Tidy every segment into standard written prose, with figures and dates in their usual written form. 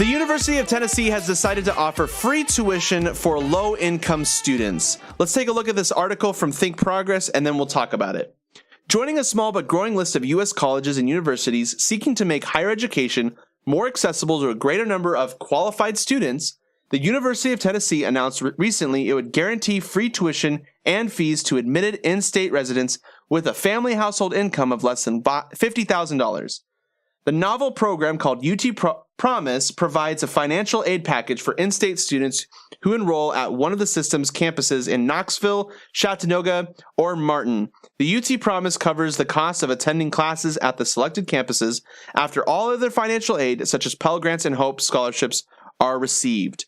The University of Tennessee has decided to offer free tuition for low-income students. Let's take a look at this article from Think Progress, and then we'll talk about it. Joining a small but growing list of U.S. colleges and universities seeking to make higher education more accessible to a greater number of qualified students, the University of Tennessee announced recently it would guarantee free tuition and fees to admitted in-state residents with a family household income of less than $50,000. The novel program called UT Promise provides a financial aid package for in-state students who enroll at one of the system's campuses in Knoxville, Chattanooga, or Martin. The UT Promise covers the cost of attending classes at the selected campuses after all of their financial aid, such as Pell Grants and Hope scholarships, are received.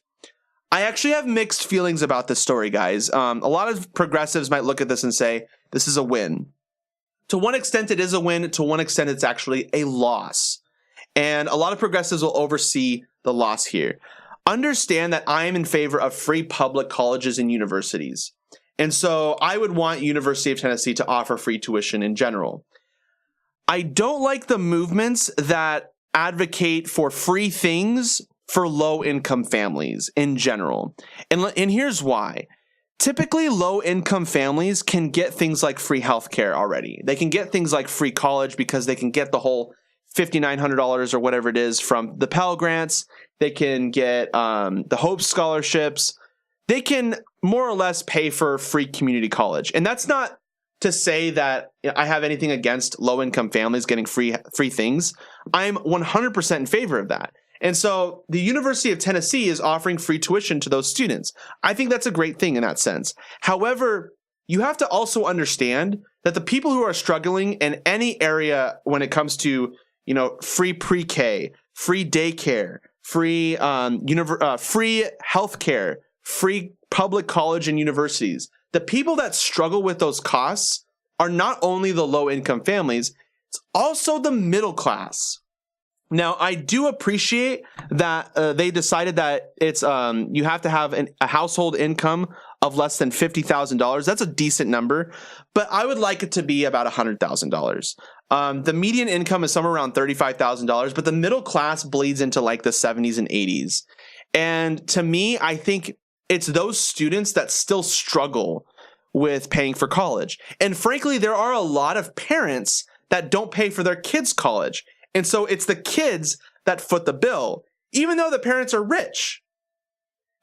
I actually have mixed feelings about this story, guys. A lot of progressives might look at this and say, this is a win. To one extent, it is a win. To one extent, it's actually a loss. And a lot of progressives will oversee the loss here. Understand that I am in favor of free public colleges and universities. And so I would want University of Tennessee to offer free tuition in general. I don't like the movements that advocate for free things for low-income families in general. And here's why. Typically, low-income families can get things like free healthcare already. They can get things like free college because they can get the whole $5,900 or whatever it is from the Pell Grants. They can get the Hope scholarships. They can more or less pay for free community college. And that's not to say that I have anything against low-income families getting free things. I'm 100% in favor of that. And so the University of Tennessee is offering free tuition to those students. I think that's a great thing in that sense. However, you have to also understand that the people who are struggling in any area when it comes to, free pre-K, free daycare, free free healthcare, free public college and universities, the people that struggle with those costs are not only the low-income families, it's also the middle class. Now, I do appreciate that they decided that it's you have to have a household income of less than $50,000. That's a decent number, but I would like it to be about $100,000. The median income is somewhere around $35,000, but the middle class bleeds into like the 70s and 80s. And to me, I think it's those students that still struggle with paying for college. And frankly, there are a lot of parents that don't pay for their kids' college. And so it's the kids that foot the bill, even though the parents are rich.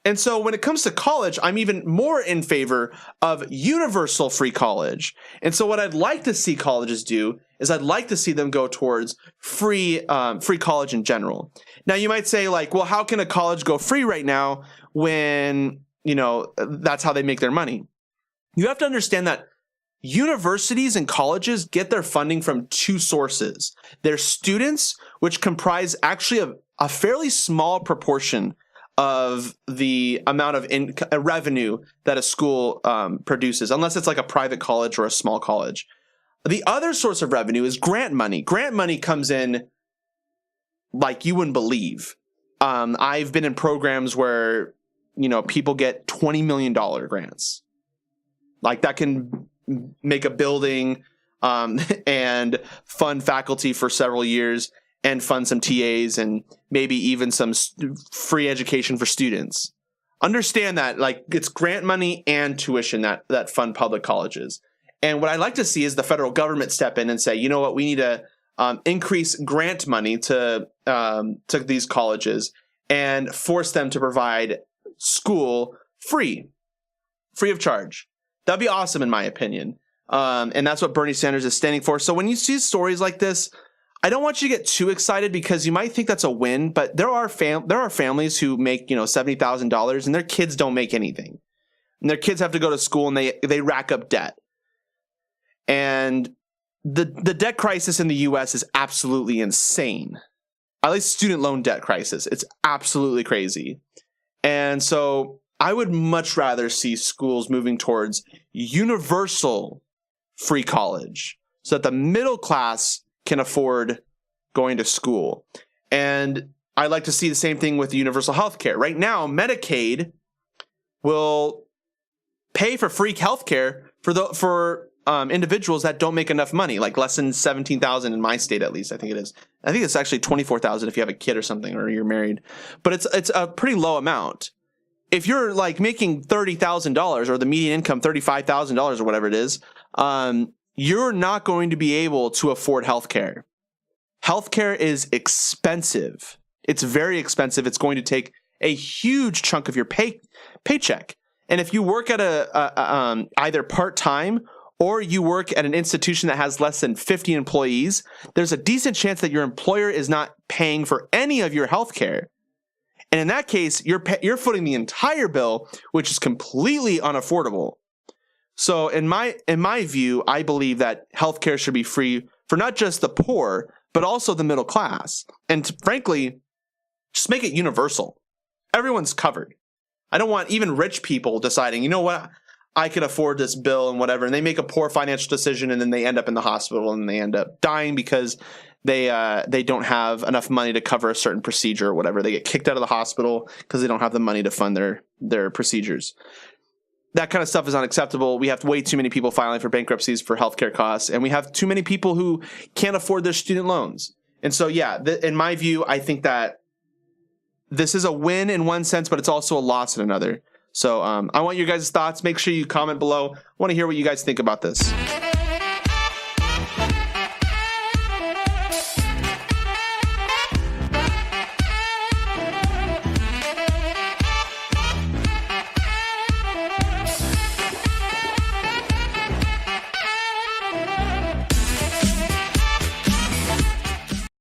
And so when it comes to college, I'm even more in favor of universal free college. And so what I'd like to see colleges do is I'd like to see them go towards free college in general. Now, you might say, like, well, how can a college go free right now when, that's how they make their money? You have to understand that universities and colleges get their funding from two sources. Their students, which comprise actually a fairly small proportion of the amount of revenue that a school produces, unless it's like a private college or a small college. The other source of revenue is grant money. Grant money comes in like you wouldn't believe. I've been in programs where, people get $20 million grants. Like that can make a building and fund faculty for several years and fund some TAs and maybe even some free education for students. Understand that like it's grant money and tuition that fund public colleges. And what I'd like to see is the federal government step in and say, you know what, we need to increase grant money to these colleges and force them to provide school free of charge. That'd be awesome, in my opinion. And that's what Bernie Sanders is standing for. So when you see stories like this, I don't want you to get too excited because you might think that's a win, but there are families who make, $70,000 and their kids don't make anything. And their kids have to go to school and they rack up debt. And the debt crisis in the US is absolutely insane. At least student loan debt crisis. It's absolutely crazy. And so I would much rather see schools moving towards universal free college so that the middle class can afford going to school. And I'd like to see the same thing with universal health care. Right now, Medicaid will pay for free health care for individuals that don't make enough money, like less than 17,000 in my state, at least. I think it is. I think it's actually 24,000 if you have a kid or something, or you're married. But it's a pretty low amount. If you're like making $30,000 or the median income $35,000 or whatever it is, you're not going to be able to afford healthcare. Healthcare is expensive. It's very expensive. It's going to take a huge chunk of your paycheck. And if you work at either part-time or you work at an institution that has less than 50 employees, there's a decent chance that your employer is not paying for any of your healthcare. And in that case, you're footing the entire bill, which is completely unaffordable. So in my view, I believe that healthcare should be free for not just the poor, but also the middle class. And frankly, just make it universal. Everyone's covered. I don't want even rich people deciding, you know what, I can afford this bill and whatever, and they make a poor financial decision and then they end up in the hospital and they end up dying because they don't have enough money to cover a certain procedure or whatever. They get kicked out of the hospital because they don't have the money to fund their procedures. That kind of stuff is unacceptable. We have way too many people filing for bankruptcies for healthcare costs, and we have too many people who can't afford their student loans. And so, yeah, in my view, I think that this is a win in one sense, but it's also a loss in another. So I want your guys' thoughts. Make sure you comment below. I want to hear what you guys think about this.